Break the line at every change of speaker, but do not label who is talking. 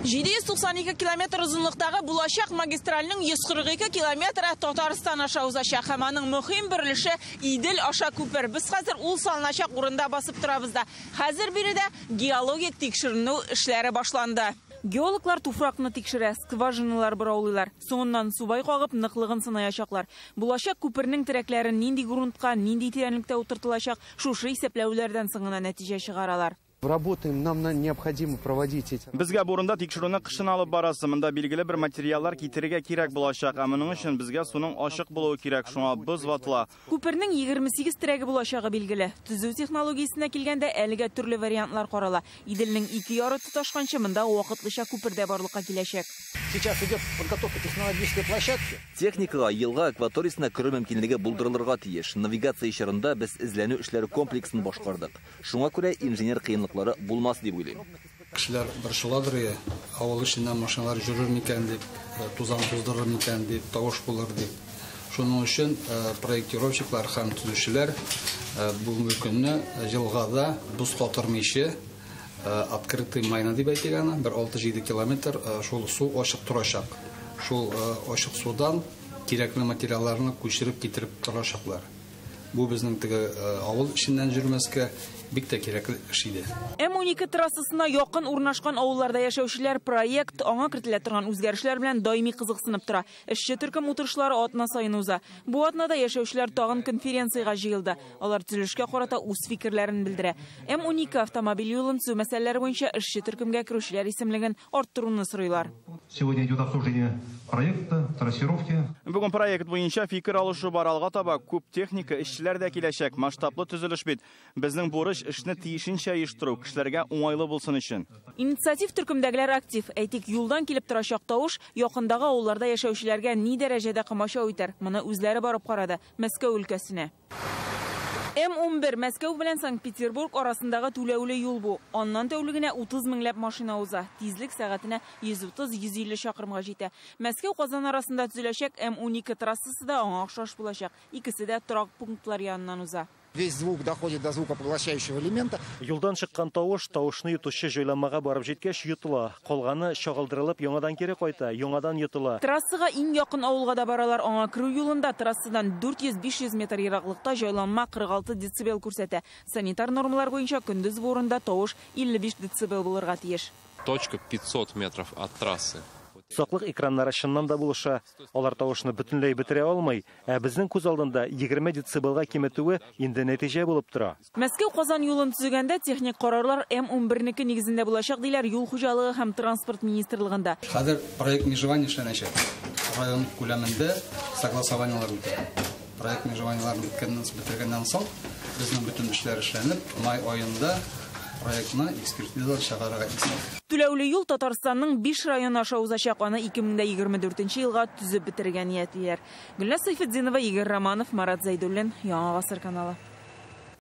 792 километр uzunluqdagi Bulaşaq magistralinin 142 kilometri Tataristan aşağı uzashaq. Hamanın mühim bir ülüşü İdil aşağı köpür. Biz hazır ul salınacaq urunda basıp turabızda. Hazır biri de geologik tekşirinu işleri başlandı. Geologlar tufraqni tekşire, skvajinalar bırauluylar. Soğundan subay qağıp nıqlığın sınayacaqlar. Bulaşaq köpürünün tirekleri nindi gruntqa, nindi tirenlikte oturtulacaq, şuşu isepləulərdən sığına nəticə шығaralar.
Работаем, нам необходимо проводить эти.
Bizga burunda tekshiruvni qishin olib borasiz. Bunda belgili bir materiallar kitiriga kerak bo'lashaq. Buning uchun bizga suvning oshiq bo'lishi kerak. Shunga biz vatla.
Köpürning 28 tiragi bo'lashagi belgili. Tuzuv texnologiyasına kelganda әлегә turli variantlar qarala. İdilning 2 yori tutashqancha bunda vaqtlicha köpürdə barlıqqa kelashak.
Сейчас идет подготовка технологической площадки.
Техникага елга акваториясына кіру мөмкинлеге булдырылырга тиеш. Навигация ишарында біз изләнү эшләре комплексын башкардык. Шуңа күрә инженер кыйынлыклары булмас дип уйлыйм.
Кешеләр борчыладыр, авыл эшеннән машиналар жүрер микән дип, тузан туздырыр микән дип, тавыш булыр дип. Шуның өчен проектировщиклар һәм төзүчеләр бу мөмкинне елгада буз катырмыйча открытый майна дип әйтелгән, бер 6-7 километр шул су ачык торачак. Шул ачык судан кирәкле материалларны күчереп китереп торачаклар. Бу безнең теге авыл эшеннән жүрмәскә бик тә кирәкле эш иде.
М12 трассасына якын урнашкан авылларда яшәүчеләр проект аңа кертелә торган үзгәрешләр белән даими кызыксынып тора. Эшче төркем утырышлары атна саен уза. Бу атнада яшәүчеләр тагын конференцияга җыелды. Алар төзелешкә карата үз фикерләрен белдерә. М12 автомобиль юлын төзү мәсьәләләре буенча эшче төркемгә керүчеләр исемлеген арттыруны сорыйлар.
Сегодня идет обсуждение проекта, трассировки.
Бүген проект буенча фикер алышу бар, алга таба күп техника эшчеләр дә киләчәк. Масштаблы төзелеш бит. Безнең бурыч эшне тиешенчә оештыру, кешеләргә уңайлы булсын өчен.
Инициатив төркемдәгеләр актив. Әйтик, юлдан килеп торачак тавыш якындагы авылларда яшәүчеләргә ни дәрәҗәдә кымача үтәр. Моны үзләре барып карады Мәскәү өлкәсенә. М11 Мәскәү белән Санкт-Петербург арасындагы түләүле юл бу. Аннан тәүлегенә 30 меңләп машина уза. Тизлек сәгатенә 130-150 чакрымга җитә. Мәскәү-Казан арасында төзеләчәк М12 трассасы да аңа охшаш булачак. Икесе дә торак пунктлар яныннан уза.
Весь звук доходит до звукопоглощающего элемента.
Юлдан чыккан тавыш тавышны ютучы җайланмага барып җиткәч йотыла. Калганы чагылдырылып яңадан кире кайта, яңадан йотыла.
Трассага иң якын авылга да баралар. Аңа керү юлында трассадан 400-500 метр ераклыкта җайланма 46 децибел күрсәтә. Санитар нормалар буенча көндез бурында тавыш 55 децибел булырга тиеш.
Точка 500 метров от трассы.
Саклык экраннары чыннан да булыша. Алар тавышны бөтенләй бетерә алмый, ә безнең күз алдында 20 децибелга киметүе инде нәтиҗә булып тора.
Мәскәү-Казан юлын төзегәндә техник карарлар М11 нигезендә булачак диләр Юл хуҗалыгы һәм транспорт министрлыгында.
Хәзер проект межевания эшләнәчәк. Район күләмендә согласованиелар үтә. Проект межеваниелар бетергәннән соң безнең бөтен эшләр эшләнеп, май аенда проектны экспертизалар чыгарырга исәп.
Түләүле юл Татарстанның 5 районы аша узачак, аны 2024 елга төзеп бетергән ниятлиләр. Гөлназ Сайфетдинова, Игорь Романов, Марат Зайдуллин, Яңа Гасыр каналы.